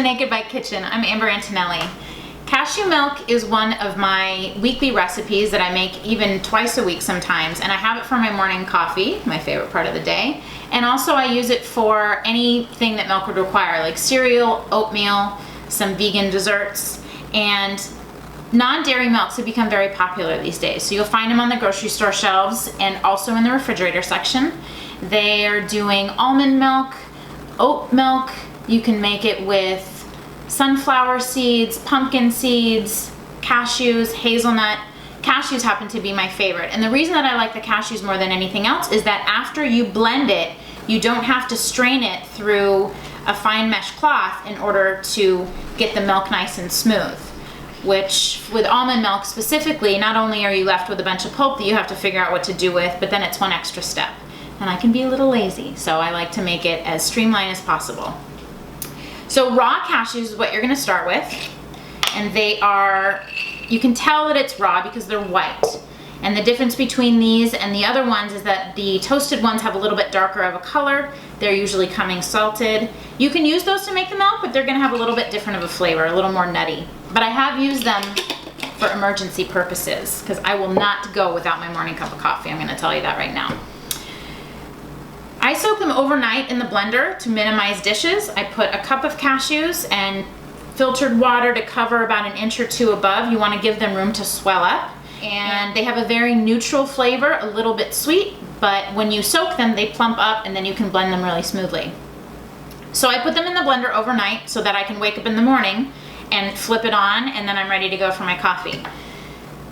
Naked Bite Kitchen. I'm Amber Antonelli. Cashew milk is one of my weekly recipes that I make even twice a week sometimes, and I have it for my morning coffee, my favorite part of the day, and also I use it for anything that milk would require, like cereal, oatmeal, some vegan desserts, and non-dairy milks have become very popular these days. So you'll find them on the grocery store shelves and also in the refrigerator section. They're doing almond milk, oat milk. You can make it with sunflower seeds, pumpkin seeds, cashews, hazelnut. Cashews happen to be my favorite. And the reason that I like the cashews more than anything else is that after you blend it, you don't have to strain it through a fine mesh cloth in order to get the milk nice and smooth. Which, with almond milk specifically, not only are you left with a bunch of pulp that you have to figure out what to do with, but then it's one extra step. And I can be a little lazy, so I like to make it as streamlined as possible. So raw cashews is what you're gonna start with. And they are, you can tell that it's raw because they're white. And the difference between these and the other ones is that the toasted ones have a little bit darker of a color. They're usually coming salted. You can use those to make the milk, but they're gonna have a little bit different of a flavor, a little more nutty. But I have used them for emergency purposes because I will not go without my morning cup of coffee. I'm gonna tell you that right now. I soak them overnight in the blender to minimize dishes. I put a cup of cashews and filtered water to cover about an inch or two above. You wanna give them room to swell up. And they have a very neutral flavor, a little bit sweet, but when you soak them, they plump up and then you can blend them really smoothly. So I put them in the blender overnight so that I can wake up in the morning and flip it on, and then I'm ready to go for my coffee.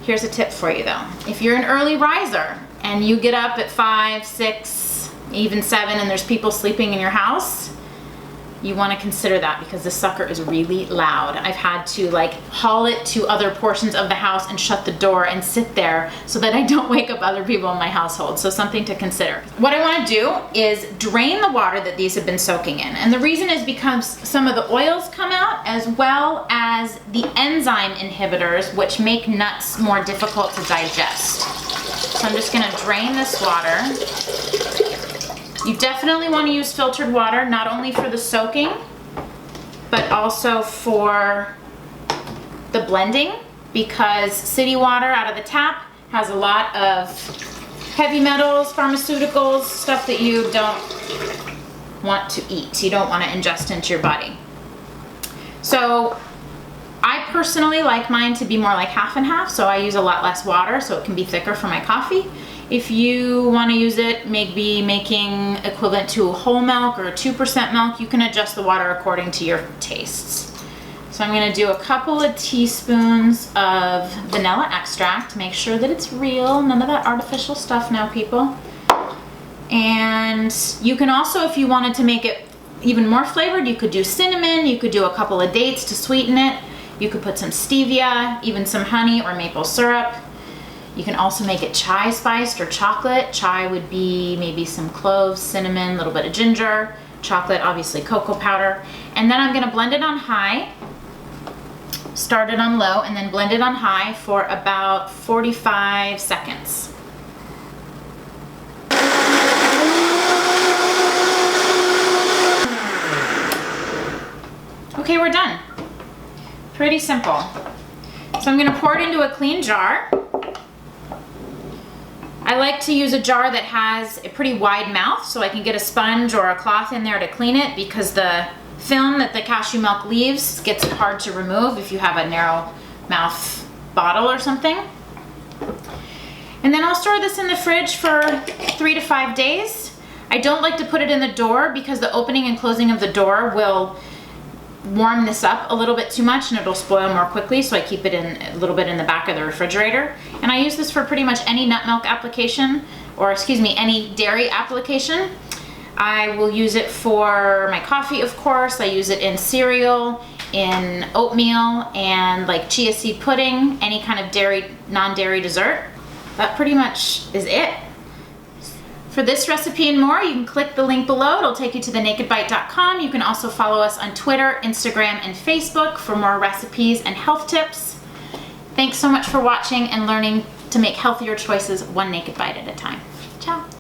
Here's a tip for you though. If you're an early riser and you get up at 5, 6, even 7, and there's people sleeping in your house, you want to consider that because this sucker is really loud. I've had to like haul it to other portions of the house and shut the door and sit there so that I don't wake up other people in my household. So something to consider. What I want to do is drain the water that these have been soaking in. And the reason is because some of the oils come out as well as the enzyme inhibitors, which make nuts more difficult to digest. So I'm just going to drain this water. You definitely want to use filtered water, not only for the soaking, but also for the blending, because city water out of the tap has a lot of heavy metals, pharmaceuticals, stuff that you don't want to eat. You don't want to ingest into your body. So I personally like mine to be more like half and half, so I use a lot less water so it can be thicker for my coffee. If you want to use it, maybe making equivalent to whole milk or 2% milk, you can adjust the water according to your tastes. So I'm going to do a couple of teaspoons of vanilla extract. Make sure that it's real, none of that artificial stuff now, people. And you can also, if you wanted to make it even more flavored, you could do cinnamon, you could do a couple of dates to sweeten it. You could put some stevia, even some honey or maple syrup. You can also make it chai spiced or chocolate. Chai would be maybe some cloves, cinnamon, a little bit of ginger. Chocolate, obviously cocoa powder. And then I'm gonna blend it on high, start it on low, and then blend it on high for about 45 seconds. Okay, we're done. Pretty simple. So I'm gonna pour it into a clean jar. I like to use a jar that has a pretty wide mouth so I can get a sponge or a cloth in there to clean it, because the film that the cashew milk leaves gets hard to remove if you have a narrow mouth bottle or something. And then I'll store this in the fridge for 3 to 5 days. I don't like to put it in the door because the opening and closing of the door will warm this up a little bit too much and it'll spoil more quickly, so I keep it in a little bit in the back of the refrigerator. And I use this for pretty much any nut milk application, or excuse me, any dairy application. I will use it for my coffee, of course. I use it in cereal, in oatmeal, and like chia seed pudding, any kind of dairy, non-dairy dessert. That pretty much is it. For this recipe and more, you can click the link below. It'll take you to thenakedbite.com. You can also follow us on Twitter, Instagram, and Facebook for more recipes and health tips. Thanks so much for watching and learning to make healthier choices one naked bite at a time. Ciao.